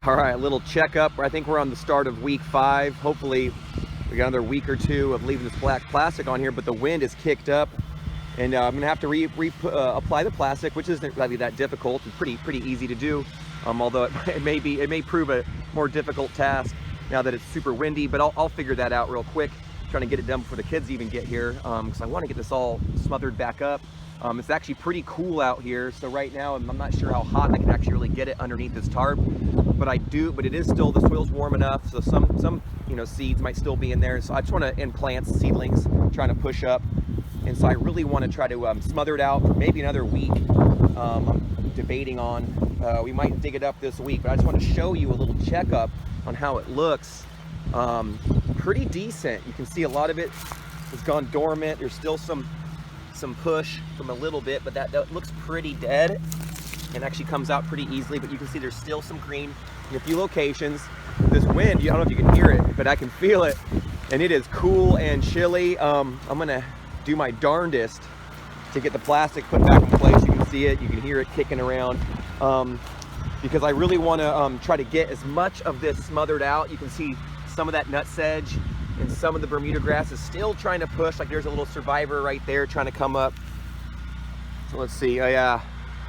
All right, a little checkup. I think we're on the start of week 5. Hopefully we got another week or two of leaving this black plastic on here, but the wind is kicked up, and I'm gonna have to apply the plastic, which isn't really that difficult. It's pretty easy to do, although it may prove a more difficult task now that it's super windy, but I'll figure that out real quick, trying to get it done before the kids even get here, because I want to get this all smothered back up. It's actually pretty cool out here, so right now I'm not sure how hot I can actually really get it underneath this tarp, but it is still, the soil's warm enough, so some seeds might still be in there. So I just want to, and plants, seedlings, trying to push up, and so I really want to try to smother it out for maybe another week. I'm debating on, we might dig it up this week, but I just want to show you a little checkup on how it looks. Pretty decent. You can see a lot of it has gone dormant. There's still some push from a little bit, but that looks pretty dead and actually comes out pretty easily. But you can see there's still some green in a few locations. This wind, I don't know if you can hear it, but I can feel it, and it is cool and chilly. I'm gonna do my darndest to get the plastic put back in place. You can see it, you can hear it kicking around, because I really want to try to get as much of this smothered out. You can see some of that nutsedge and some of the Bermuda grass is still trying to push. Like there's a little survivor right there trying to come up. So let's see. Oh yeah,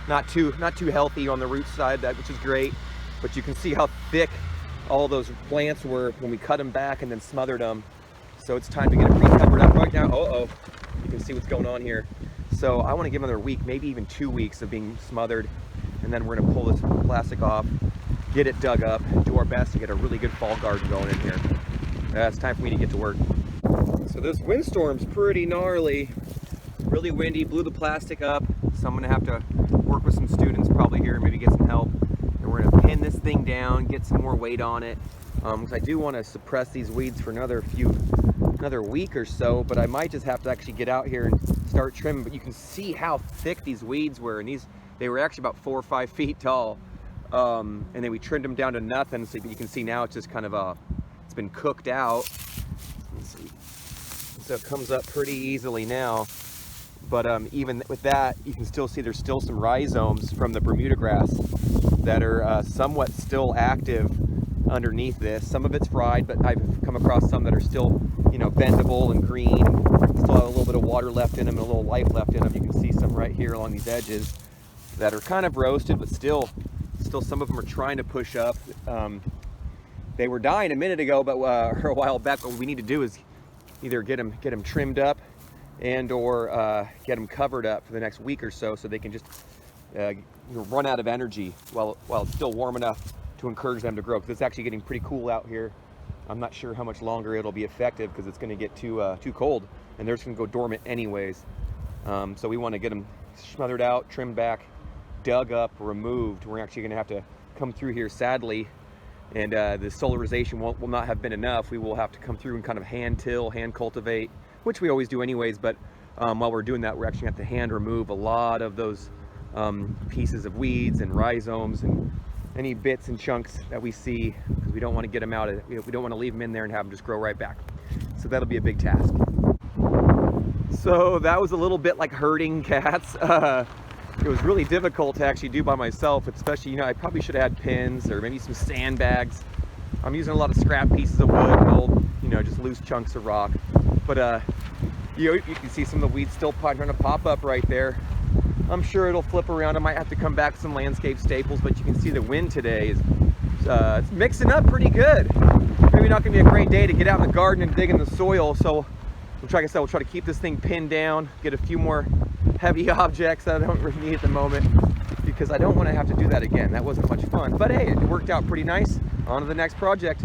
not too healthy on the root side, which is great. But you can see how thick all those plants were when we cut them back and then smothered them. So it's time to get it pre-covered up right now. You can see what's going on here. So I want to give another week, maybe even 2 weeks of being smothered, and then we're going to pull this plastic off, get it dug up, do our best to get a really good fall garden going in here. It's time for me to get to work. So this windstorm's pretty gnarly, really windy, blew the plastic up. So I'm gonna have to work with some students probably here, maybe get some help. And we're gonna pin this thing down, get some more weight on it. Because I do want to suppress these weeds for another week or so, but I might just have to actually get out here and start trimming. But you can see how thick these weeds were, and they were actually about 4 or 5 feet tall. And then we trimmed them down to nothing. So you can see now it's just kind of it's been cooked out. Let's see. So it comes up pretty easily now. But even with that, you can still see there's still some rhizomes from the Bermuda grass that are somewhat still active underneath this. Some of it's fried, but I've come across some that are still, bendable and green. Still have a little bit of water left in them and a little life left in them. You can see some right here along these edges that are kind of roasted, but still some of them are trying to push up. They were dying a minute ago, but or a while back. What we need to do is either get them trimmed up or get them covered up for the next week or so they can just run out of energy while it's still warm enough to encourage them to grow. Because it's actually getting pretty cool out here. I'm not sure how much longer it'll be effective because it's going to get too cold, and they're just going to go dormant anyways. So we want to get them smothered out, trimmed back, dug up, removed. We're actually going to have to come through here, sadly, and the solarization will not have been enough. We will have to come through and kind of hand till, hand cultivate, which we always do anyways, but while we're doing that, we're actually going to have to hand remove a lot of those pieces of weeds and rhizomes and any bits and chunks that we see, because we don't want to get them out. We don't want to leave them in there and have them just grow right back. So that'll be a big task. So that was a little bit like herding cats. It was really difficult to actually do by myself, especially, I probably should have had pins or maybe some sandbags. I'm using a lot of scrap pieces of wood and old, just loose chunks of rock. But you can see some of the weeds still trying to pop up right there. I'm sure it'll flip around. I might have to come back with some landscape staples, but you can see the wind today is it's mixing up pretty good. Maybe not gonna be a great day to get out in the garden and dig in the soil. So like I said, we'll try to keep this thing pinned down, get a few more heavy objects that I don't really need at the moment, because I don't want to have to do that again. That wasn't much fun, but hey, it worked out pretty nice. On to the next project.